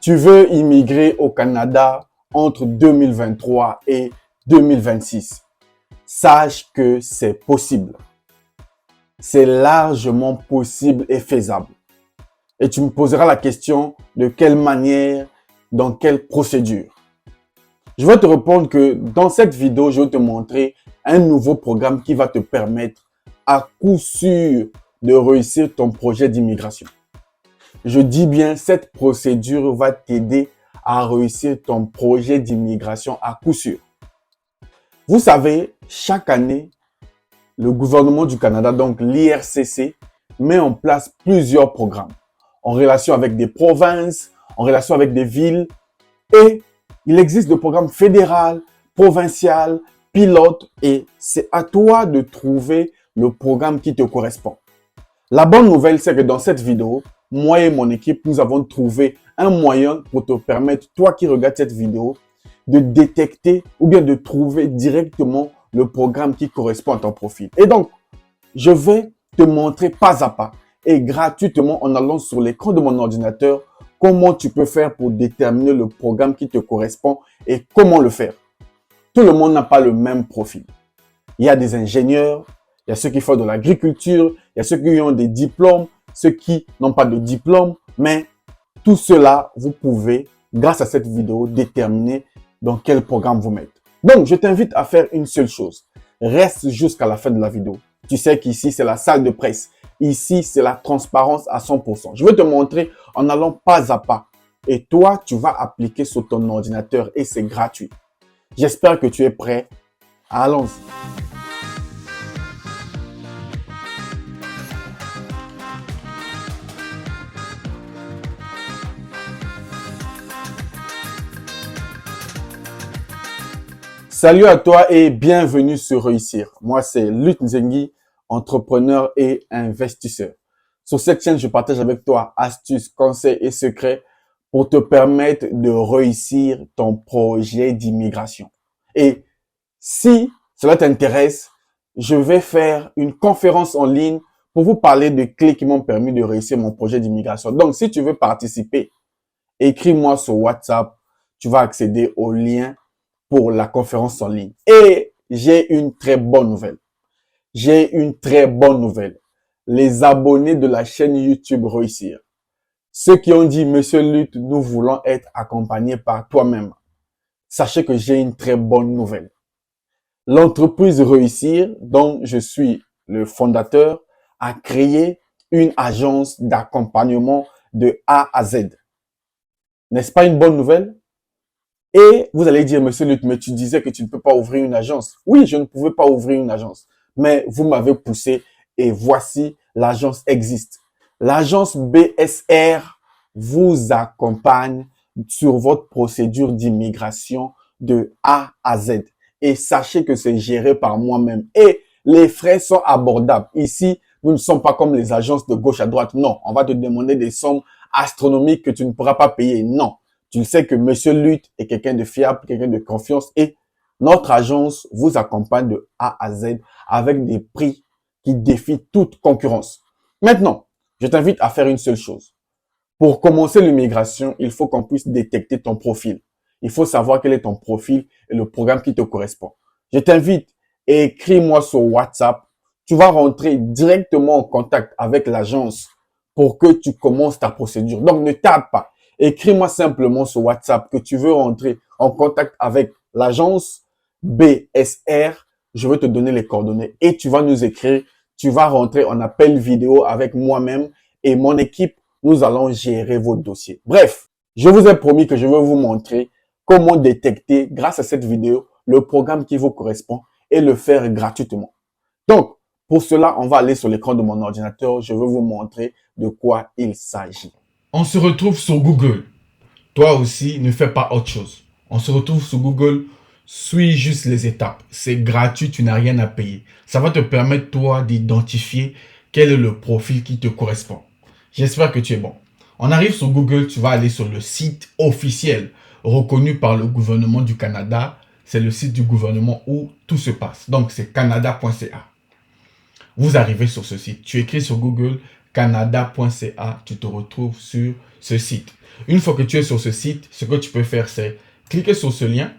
Tu veux immigrer au Canada entre 2023 et 2026. Sache que c'est possible. C'est largement possible et faisable. Et tu me poseras la question de quelle manière, dans quelle procédure. Je vais te répondre que dans cette vidéo, je vais te montrer un nouveau programme qui va te permettre à coup sûr de réussir ton projet d'immigration. Je dis bien, cette procédure va t'aider à réussir ton projet d'immigration à coup sûr. Vous savez, chaque année, le gouvernement du Canada, donc l'IRCC, met en place plusieurs programmes en relation avec des provinces, en relation avec des villes. Et il existe des programmes fédéraux, provinciaux, pilotes et c'est à toi de trouver le programme qui te correspond. La bonne nouvelle, c'est que dans cette vidéo, moi et mon équipe, nous avons trouvé un moyen pour te permettre, toi qui regardes cette vidéo, de détecter ou bien de trouver directement le programme qui correspond à ton profil. Et donc, je vais te montrer pas à pas et gratuitement en allant sur l'écran de mon ordinateur comment tu peux faire pour déterminer le programme qui te correspond et comment le faire. Tout le monde n'a pas le même profil. Il y a des ingénieurs, il y a ceux qui font de l'agriculture, il y a ceux qui ont des diplômes, ceux qui n'ont pas de diplôme, mais tout cela, vous pouvez, grâce à cette vidéo, déterminer dans quel programme vous mettre. Donc, je t'invite à faire une seule chose. Reste jusqu'à la fin de la vidéo. Tu sais qu'ici, c'est la salle de presse. Ici, c'est la transparence à 100%. Je vais te montrer en allant pas à pas. Et toi, tu vas appliquer sur ton ordinateur et c'est gratuit. J'espère que tu es prêt. Allons-y. Salut à toi et bienvenue sur Réussir. Moi, c'est Luc Nzengi, entrepreneur et investisseur. Sur cette chaîne, je partage avec toi astuces, conseils et secrets pour te permettre de réussir ton projet d'immigration. Et si cela t'intéresse, je vais faire une conférence en ligne pour vous parler de clés qui m'ont permis de réussir mon projet d'immigration. Donc, si tu veux participer, écris-moi sur WhatsApp. Tu vas accéder au lien pour la conférence en ligne. Et j'ai une très bonne nouvelle. J'ai une très bonne nouvelle. Les abonnés de la chaîne YouTube Réussir. Ceux qui ont dit, Monsieur Luc, nous voulons être accompagnés par toi-même. Sachez que j'ai une très bonne nouvelle. L'entreprise Réussir, dont je suis le fondateur, a créé une agence d'accompagnement de A à Z. N'est-ce pas une bonne nouvelle? Et vous allez dire, Monsieur Luc, mais tu disais que tu ne peux pas ouvrir une agence. Oui, je ne pouvais pas ouvrir une agence, mais vous m'avez poussé et voici, l'agence existe. L'agence BSR vous accompagne sur votre procédure d'immigration de A à Z. Et sachez que c'est géré par moi-même. Et les frais sont abordables. Ici, nous ne sommes pas comme les agences de gauche à droite. Non, on va te demander des sommes astronomiques que tu ne pourras pas payer. Non. Tu sais que Monsieur Luc est quelqu'un de fiable, quelqu'un de confiance et notre agence vous accompagne de A à Z avec des prix qui défient toute concurrence. Maintenant, je t'invite à faire une seule chose. Pour commencer l'immigration, il faut qu'on puisse détecter ton profil. Il faut savoir quel est ton profil et le programme qui te correspond. Je t'invite, écris-moi sur WhatsApp. Tu vas rentrer directement en contact avec l'agence pour que tu commences ta procédure. Donc, ne tarde pas. Écris-moi simplement sur WhatsApp que tu veux rentrer en contact avec l'agence BSR. Je vais te donner les coordonnées et tu vas nous écrire. Tu vas rentrer en appel vidéo avec moi-même et mon équipe. Nous allons gérer vos dossiers. Bref, je vous ai promis que je vais vous montrer comment détecter, grâce à cette vidéo, le programme qui vous correspond et le faire gratuitement. Donc, pour cela, on va aller sur l'écran de mon ordinateur. Je vais vous montrer de quoi il s'agit. On se retrouve sur Google. Toi aussi, ne fais pas autre chose. On se retrouve sur Google. Suis juste les étapes. C'est gratuit, tu n'as rien à payer. Ça va te permettre, toi, d'identifier quel est le profil qui te correspond. J'espère que tu es bon. On arrive sur Google, tu vas aller sur le site officiel reconnu par le gouvernement du Canada. C'est le site du gouvernement où tout se passe. Donc, c'est canada.ca. Vous arrivez sur ce site. Tu écris sur Google canada.ca, tu te retrouves sur ce site. Une fois que tu es sur ce site, ce que tu peux faire, c'est cliquer sur ce lien.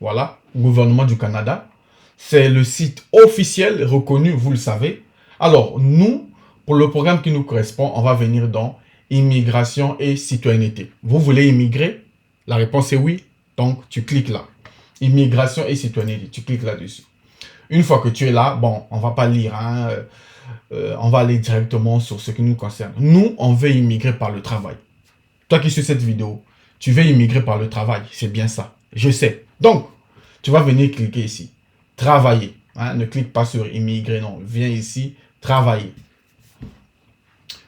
Voilà, gouvernement du Canada. C'est le site officiel, reconnu, vous le savez. Alors, nous, pour le programme qui nous correspond, on va venir dans immigration et citoyenneté. Vous voulez immigrer? La réponse est oui. Donc, tu cliques là. Immigration et citoyenneté. Tu cliques là-dessus. Une fois que tu es là, bon, on va pas lire, hein, on va aller directement sur ce qui nous concerne. Nous, on veut immigrer par le travail. Toi qui suis cette vidéo, tu veux immigrer par le travail. C'est bien ça. Je sais. Donc, tu vas venir cliquer ici. Travailler. Hein, ne clique pas sur immigrer, non. Viens ici, travailler.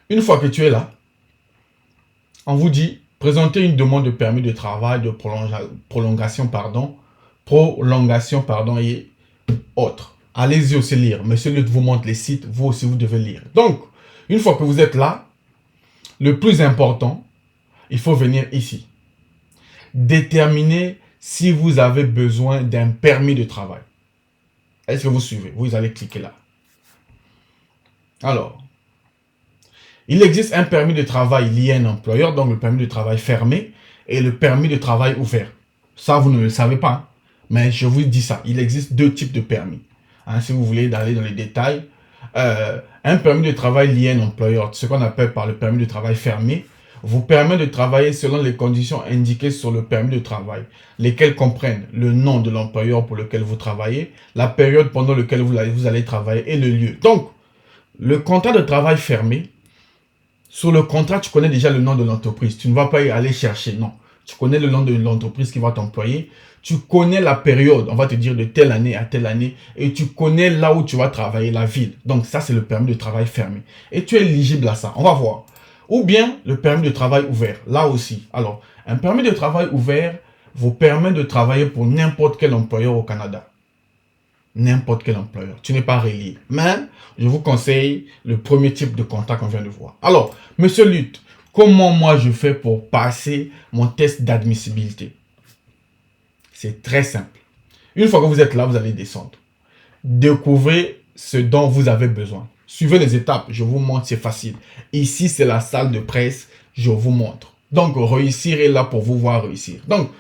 Une fois que tu es là, on vous dit présenter une demande de permis de travail, de prolongation, et autres. Allez-y aussi lire. Monsieur Lutte vous montre les sites, vous aussi vous devez lire. Donc, une fois que vous êtes là, le plus important, il faut venir ici. Déterminer si vous avez besoin d'un permis de travail. Est-ce que vous suivez? Vous allez cliquer là. Alors, il existe un permis de travail lié à un employeur, donc le permis de travail fermé et le permis de travail ouvert. Ça, vous ne le savez pas, hein? Mais je vous dis ça. Il existe deux types de permis. Hein, si vous voulez aller dans les détails, un permis de travail lié à un employeur, ce qu'on appelle par le permis de travail fermé, vous permet de travailler selon les conditions indiquées sur le permis de travail, lesquelles comprennent le nom de l'employeur pour lequel vous travaillez, la période pendant laquelle vous allez travailler et le lieu. Donc, le contrat de travail fermé, sur le contrat, tu connais déjà le nom de l'entreprise. Tu ne vas pas y aller chercher, non. Tu connais le nom de l'entreprise qui va t'employer. Tu connais la période, on va te dire de telle année à telle année. Et tu connais là où tu vas travailler, la ville. Donc ça, c'est le permis de travail fermé. Et tu es éligible à ça. On va voir. Ou bien le permis de travail ouvert. Là aussi. Alors, un permis de travail ouvert vous permet de travailler pour n'importe quel employeur au Canada. N'importe quel employeur. Tu n'es pas relié. Mais, je vous conseille le premier type de contrat qu'on vient de voir. Alors, monsieur Lutte, comment moi je fais pour passer mon test d'admissibilité? C'est très simple. Une fois que vous êtes là, vous allez descendre. Découvrez ce dont vous avez besoin. Suivez les étapes. Je vous montre, c'est facile. Ici, c'est la salle de presse. Je vous montre. Donc, réussir est là pour vous voir réussir. Donc,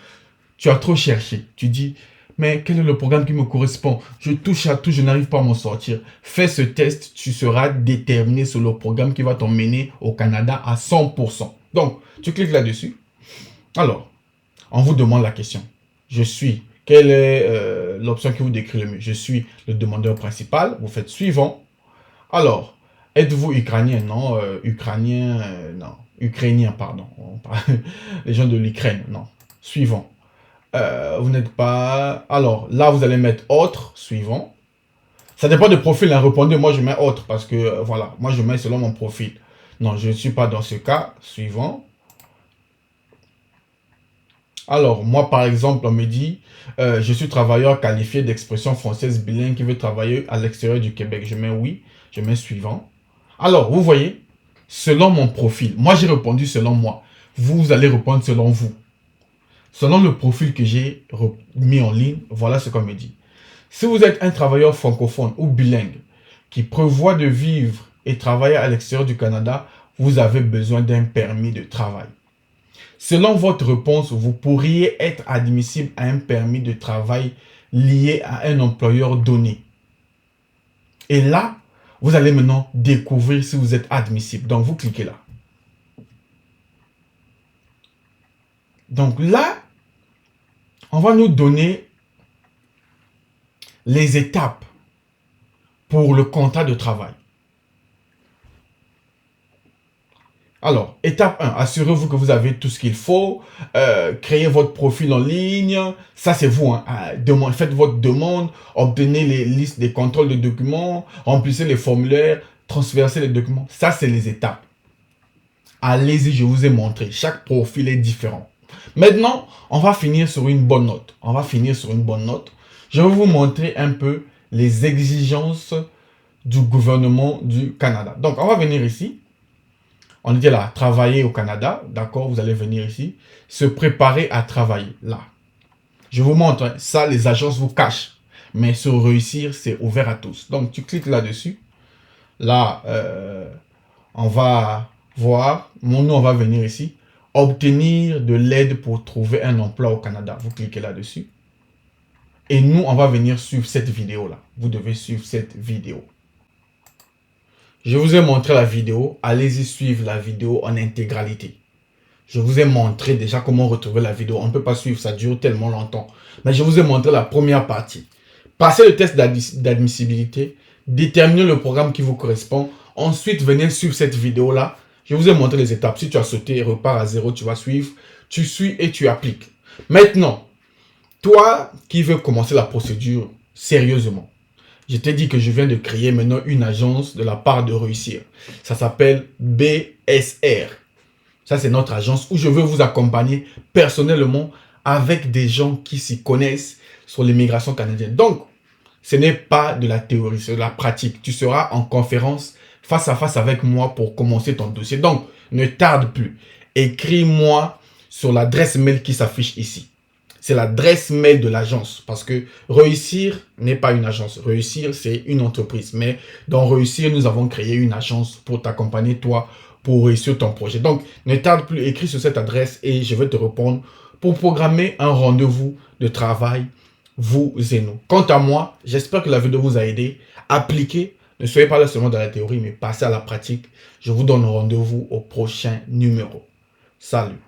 tu as trop cherché. Tu dis, mais quel est le programme qui me correspond? Je touche à tout, je n'arrive pas à m'en sortir. Fais ce test, tu seras déterminé sur le programme qui va t'emmener au Canada à 100%. Donc, tu cliques là-dessus. Alors, on vous demande la question. Je suis. Quelle est l'option qui vous décrit le mieux? Je suis le demandeur principal. Vous faites suivant. Alors, êtes-vous ukrainien? Non. Non. Ukrainien, pardon. Les gens de l'Ukraine, non. Suivant. Vous n'êtes pas... Alors, là, vous allez mettre autre, suivant. Ça dépend du profil, hein. Répondez, moi, je mets autre parce que, voilà, moi, je mets selon mon profil. Non, je ne suis pas dans ce cas. Suivant. Alors, moi, par exemple, on me dit, je suis travailleur qualifié d'expression française bilingue qui veut travailler à l'extérieur du Québec. Je mets oui, je mets suivant. Alors, vous voyez, selon mon profil, moi, j'ai répondu selon moi. Vous allez répondre selon vous. Selon le profil que j'ai mis en ligne, voilà ce qu'on me dit. Si vous êtes un travailleur francophone ou bilingue qui prévoit de vivre et travailler à l'extérieur du Canada, vous avez besoin d'un permis de travail. Selon votre réponse, vous pourriez être admissible à un permis de travail lié à un employeur donné. Et là, vous allez maintenant découvrir si vous êtes admissible. Donc, vous cliquez là. Donc là, on va nous donner les étapes pour le contrat de travail. Alors, étape 1, assurez-vous que vous avez tout ce qu'il faut, créez votre profil en ligne, ça c'est vous, hein. Faites votre demande, obtenez les listes des contrôles de documents, remplissez les formulaires, transversez les documents, ça c'est les étapes. Allez-y, je vous ai montré, chaque profil est différent. Maintenant, on va finir sur une bonne note. Je vais vous montrer un peu les exigences du gouvernement du Canada. Donc, on va venir ici. On dit là, travailler au Canada. D'accord, vous allez venir ici. Se préparer à travailler. Là. Je vous montre. Hein, ça, les agences vous cachent. Mais sur réussir, c'est ouvert à tous. Donc, tu cliques là-dessus. Là, On va voir, nous on va venir ici, obtenir de l'aide pour trouver un emploi au Canada. Vous cliquez là-dessus. Et nous, on va venir suivre cette vidéo-là. Vous devez suivre cette vidéo. Je vous ai montré la vidéo. Allez-y suivre la vidéo en intégralité. Je vous ai montré déjà comment retrouver la vidéo. On ne peut pas suivre, ça dure tellement longtemps. Mais je vous ai montré la première partie. Passez le test d'admissibilité. Déterminez le programme qui vous correspond. Ensuite, venez suivre cette vidéo-là. Je vous ai montré les étapes. Si tu as sauté, repars à zéro, tu vas suivre. Tu suis et tu appliques. Maintenant, toi qui veux commencer la procédure sérieusement, je t'ai dit que je viens de créer maintenant une agence de la part de Réussir. Ça s'appelle BSR. Ça, c'est notre agence où je veux vous accompagner personnellement avec des gens qui s'y connaissent sur l'immigration canadienne. Donc, ce n'est pas de la théorie, c'est de la pratique. Tu seras en conférence face à face avec moi pour commencer ton dossier. Donc, ne tarde plus. Écris-moi sur l'adresse mail qui s'affiche ici. C'est l'adresse mail de l'agence parce que Réussir n'est pas une agence. Réussir, c'est une entreprise. Mais dans Réussir, nous avons créé une agence pour t'accompagner, toi, pour réussir ton projet. Donc, ne tarde plus, écris sur cette adresse et je vais te répondre pour programmer un rendez-vous de travail, vous et nous. Quant à moi, j'espère que la vidéo vous a aidé. Appliquez, ne soyez pas là seulement dans la théorie, mais passez à la pratique. Je vous donne rendez-vous au prochain numéro. Salut!